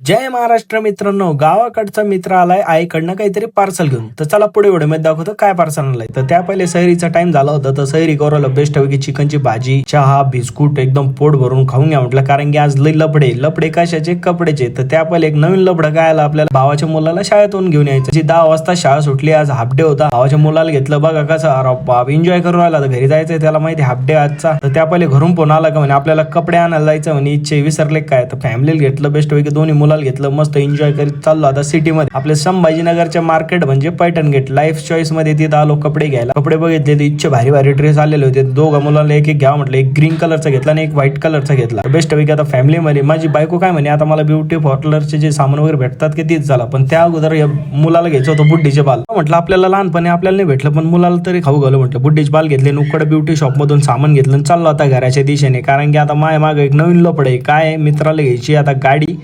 जय महाराष्ट्र मित्रांनो, गावाकडचा मित्र आलाय आईकडनं काहीतरी पार्सल घेऊन. तर चला पुढे व्हिडिओ दाखवतो काय पार्सल आणलंय. तर त्या पहिले सैरीचा टाइम झाला होता, तर सैरी करूला बेस्ट पैकी चिकनची भाजी, चहा, बिस्कुट एकदम पोट भरून खाऊन घ्या म्हटलं, कारण की आज लई लपडे कशाचे, कपडेचे. तर त्या पहिले एक नवीन लपडं काय आलं आपल्याला, भावाच्या मुलाला शाळेतून घेऊन यायचं. जी 10 वाजता शाळा सुटली, आज हाफ डे होता. भावाच्या मुलाला घेतलं, बघा कसं बाप एन्जॉय करून राहिला. तर घरी जायचंय त्याला माहिती हाफ डे आजचा. तर त्या पहिले घरून फोन आला का म्हणे आपल्याला कपडे आणायला जायचं म्हणे, इच्छे विसरले काय. तर फॅमिलीला घेतलं बेस्ट पैकी, दोन्ही मुलाला घेतलं, मस्त एन्जॉय करीत चाललो आता सिटी मध्ये. आपले संभाजीनगरच्या मार्केट म्हणजे पैठण गेट लाईफ चॉईस मध्ये तिथं आलो कपडे घ्यायला. कपडे बघितले तर इच्छे भारी भारी ड्रेस आलेले होते. दोघा मुलांना एक एक घ्यावं म्हटलं, एक ग्रीन कलरचा घेतला आणि एक व्हाईट कलरचा घेतला. बेस्ट पैकी आता फॅमिली मध्ये माझी बायको काय म्हणे, आता मला ब्युटी पार्लरचे जे सामान वगैरे भेटतात की तीच झाला, पण त्या अगोदर मुलाला घ्यायचं होतं बुड्डीचे बाल. म्हटलं आपल्याला लहानपणी आपल्याला नाही भेटलं, पण मुलाला तरी खाऊ घालू म्हटलं. बुड्डीचे बाल घेतले, नुकड ब्युटी शॉप मधून सामान घेतलं, चाललो आता घराच्या दिशेने. कारण की आता माय माग एक नवीन लपड आहे. काय मित्राला घ्यायची आता गाडी.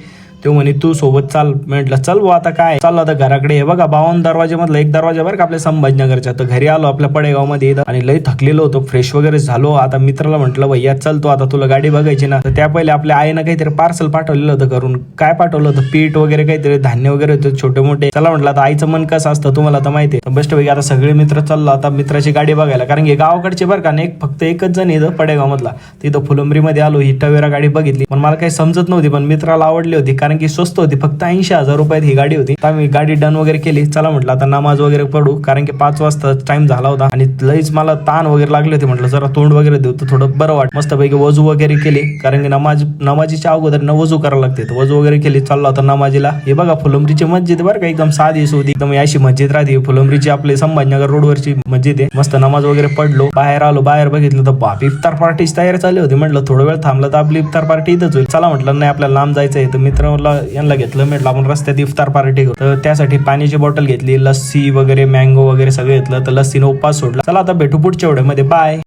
तो म्हणे तू सोबत चाल. म्हटलं चल भाऊ आता काय. चाललो आता घराकडे. हे बघा 52 दरवाजे मधला एक दरवाजा बरं का आपल्या संभाजीनगरच्या. तर घरी आलो आपल्या पडेगाव मध्ये आणि लई थकलेलो होतो, फ्रेश वगैरे झालो. आता मित्राला म्हटलं भैया चल तू आता, तुला गाडी बघायची ना. तर त्या पहिले आपल्या आईनं काहीतरी पार्सल पाठवलेलं होतं करून. काय पाठवलं होतं, पीठ वगैरे काहीतरी धान्य वगैरे होते छोटे मोठे. चला म्हटलं आता आईचं मन कसं असतं तुम्हाला तर माहिती आहे. बेस्ट पैकी आता सगळे मित्र चाललो आता मित्राची गाडी बघायला, कारण की गावाकडचे बरं का नाही, फक्त एकच जण येतं पडेगाव मधला. तिथं फुलंब्री मध्ये आलो, ही टवेरा गाडी बघितली, पण मला काही समजत नव्हती, पण मित्राला आवडली होती कारण की स्वस्त होती. फक्त 80,000 रुपयात ही गाडी होती. तर आम्ही गाडी डन वगैरे केली. चला म्हटलं आता नमाज वगैरे पडू, कारण की 5 वाजता टाइम झाला होता आणि लईच मला ताण वगैरे लागले होते. म्हटलं जरा तोंड वगैरे देऊ तर थोडं बरं वाट. मस्त पैकी वजू वगैरे केली, कारण की नमाजीच्या अगोदर वजू करायला लागते. वजू वगैरे केली, चालला होता नमाजीला. हे बघा फुलंब्रीची मस्जिद बरं का, एकदम साधी सोधी एकदम अशी मस्जिद राहते फुलंब्रीची, आपले संभाजीनगर रोडवरची मस्जिद आहे. मस्त नमाज वगैरे पडलो, बाहेर आलो. बाहेर बघितलं तर बाप इफ्तार पार्टीची तयारी चालली होती. म्हटलं थोडा वेळ थांबलं तर आपली इफ्तार पार्टी इथंच होईल. चला म्हटलं नाही आपल्याला लांब जायचंय. तर मित्राला यांना घेतलं, म्हटलं आपण रस्त्यात इफ्तार पार्टी करू. तर त्यासाठी पाण्याची बॉटल घेतली, लस्सी वगैरे मँगो वगैरे सगळं घेतलं. तर लस्सीने उपवास सोडला. चला आता भेटू पुढच्या व्हिडिओमध्ये. बाय.